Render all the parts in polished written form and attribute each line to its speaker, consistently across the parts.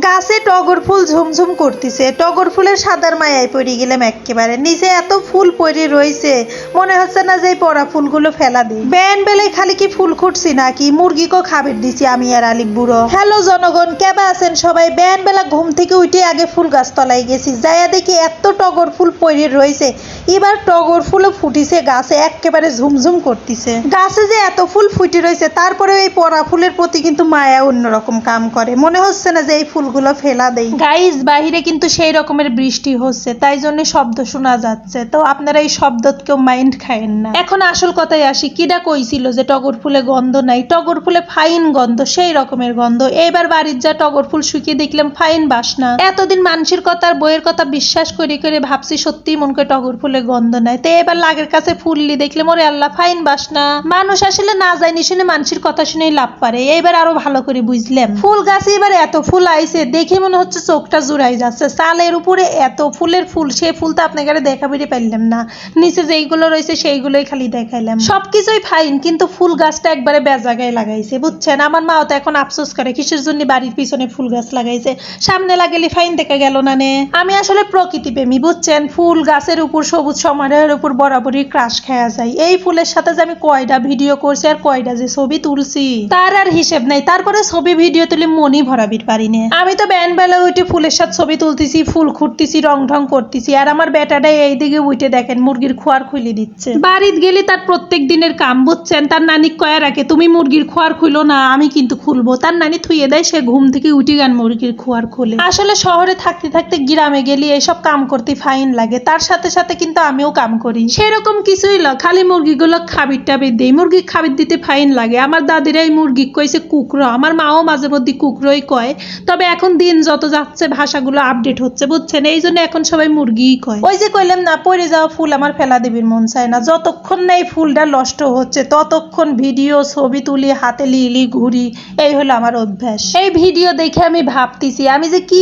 Speaker 1: গাছে টগর ফুল ঝুমঝুম করতেছে, টগর ফুলের সাদার মায়ায় পড়ে গেলাম একেবারে। নিচে এত ফুল পড়ে রয়েছে, মনে হচ্ছে না যে পড়া ফুলগুলো ফেলা দিই। বেন বেলায় খালি কি ফুল খুঁটছি নাকি, মুরগিকেও খাবার দিছি আমি আর আলিক বুড়ো। হ্যালো জনগণ, কেবা আছেন সবাই? বেন বেলা ঘুম থেকে উঠে আগে ফুল গাছ তলায় গেছি, যাইয়া দেখি এত টগর ফুল পড়ে রয়েছে। এবার টগর ফুলও ফুটিছে গাছে, একেবারে ঝুমঝুম করতেছে। গাছে যে এত ফুল ফুটে রয়েছে, তারপরে এই পড়া ফুলের প্রতি কিন্তু মায়া অন্যরকম কাম করে। মনে হচ্ছে না যে এই ফুলগুলো ফেলা দেই। গাইস, বাহিরে কিন্তু সেই রকমের বৃষ্টি হচ্ছে, তাই জন্য শব্দ শোনা যাচ্ছে। তো আপনারা এই শব্দ কেউ মাইন্ড খায়েন না। এখন আসল কথায় আসি, কিডা কইছিল যে টগর ফুলে গন্ধ নাই? টগর ফুলে ফাইন গন্ধ, সেই রকমের গন্ধ। এইবার বাড়ির যা টগর ফুল শুকিয়ে দেখলাম ফাইন বাসনা। এতদিন মানুষের কথা আর বইয়ের কথা বিশ্বাস করে করে ভাবছি সত্যি মন করে টগর ফুলে গন্ধ নাই। তো এবার লাগের কাছে ফুললি দেখলে মোরে আল্লাহ ফাইন বাসনা। মানুষ আসলে না যায়নি শুনে মানুষের কথা শুনেই লাভ পারে। এইবার আরো ভালো করে বুঝলাম। ফুল গাছে এবার এত ফুল আইছে, দেখে মনে হচ্ছে চোখটা জুড়াই যাচ্ছে। চালের উপরে এত ফুলের ফুল, সে ফুল তো আপনাকে দেখাবিরে পারলাম না। নিচে যেইগুলো রয়েছে সেইগুলোই খালি দেখাইলাম। সবকিছুই ফাইন, কিন্তু ফুল গাছটা একবারে বেজাগায় লাগাইছে, বুঝছেন? আমার মাও তো এখন আফসোস করে কিসের জন্য বাড়ির পিছনে ফুল গাছ লাগাইছে, সামনে লাগালে ফাইন দেখা গেল না নে। আমি আসলে প্রকৃতি প্রেমী, বুঝছেন? ফুল গাছের উপর, সবুজ সমারোহের উপর বরাবরই ক্রাশ খাওয়া যায়। এই ফুলের সাথে যে আমি কয়টা ভিডিও করছি আর কয়টা যে ছবি তুলছি তার আর হিসেব নাই। তারপরে ছবি ভিডিও তুলে মনই ভরাবির পারি না। আমি তো ব্যান বেলা উঠে ফুলের সাথে ছবি তুলতেছি, ফুল খুঁটতেছি, রং ঢং করতেছি, আর আমার বেটাটা এইদিকে উঠে দেখেন মুরগির খোয়ার খুলে দিচ্ছে। বাড়িতে গেলে তার প্রত্যেক দিনের কাম, বুঝছেন? তার নানি কয়া রাখে, তুমি মুরগির খোয়ার খুলো না, আমি কিন্তু খুলবো। তার নানি থুয়ে দেয়, সে ঘুম থেকে উঠে গান মুরগির খোয়ার খুলে। আসলে শহরে থাকতে থাকতে গ্রামে গেলে এসব কাম করতে ফাইন লাগে, তার সাথে সাথে কিন্তু আমিও কাম করি। সেরকম কিছুই না, খালি মুরগিগুলো খাবির টাবির দিই। মুরগি খাবির দিতে ফাইন লাগে। আমার দাদিরাই মুরগি কইছে কুকরো, আমার মাও মাঝে মধ্যে কুকরোই কয়। তবে এখন দিন যত যাচ্ছে ভাষাগুলো আপডেট হচ্ছে, বুঝছেন? এই জন্য এখন সবাই মুরগিই কয়। ওই যে কইলাম না, পড়ে যাওয়া ফুল আমার ফেলা দিবির মন চায় না। যতক্ষণ না এই ফুলটা নষ্ট হচ্ছে ততক্ষণ ভিডিও ছবি তুলি, হাতে লিলি ঘুরি, এই হলো আমার অভ্যাস। এই ভিডিও দেখে আমি ভাবতেছি আমি যে কি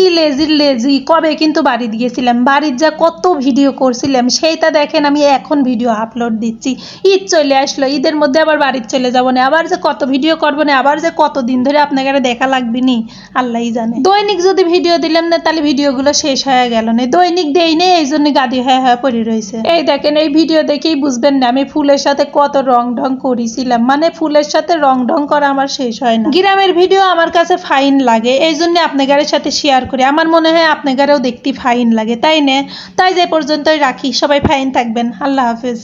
Speaker 1: লেজি। কবে কিন্তু বাড়ি গিয়েছিলাম, বাড়ির যা কত ভিডিও করছিলাম সেইটা দেখেন আমি এখন ভিডিও আপলোড দিচ্ছি। ঈদ চলে আসলো, ঈদের মধ্যে আবার বাড়ির চলে যাবো না, আবার যে কত ভিডিও করবো না, আবার যে কতদিন ধরে আপনাকে দেখা লাগবে নি আল্লাহই জানে। দৈনিক যদি ভিডিও দিলাম না তাহলে ভিডিওগুলো শেষ হয়ে গেল না। দৈনিক দেই নেই, এই জন্য গাদি হয়ে পড়ে রয়েছে। এই দেখেন, এই ভিডিও দেখেই বুঝবেন না আমি ফুলের সাথে কত রং ঢং করেছিলাম। মানে ফুলের সাথে রং ঢং করা আমার শেষ হয় না। গ্রামের ভিডিও আমার কাছে ফাইন লাগে, এই জন্য আপনাদের সাথে শেয়ার করি। আমার মনে হয় আপনাদেরও দেখতে ফাইন লাগে, তাই না? তাই যে পর্যন্তই রাখি, সবাই ফাইন থাকবেন। আল্লাহ হাফেজ।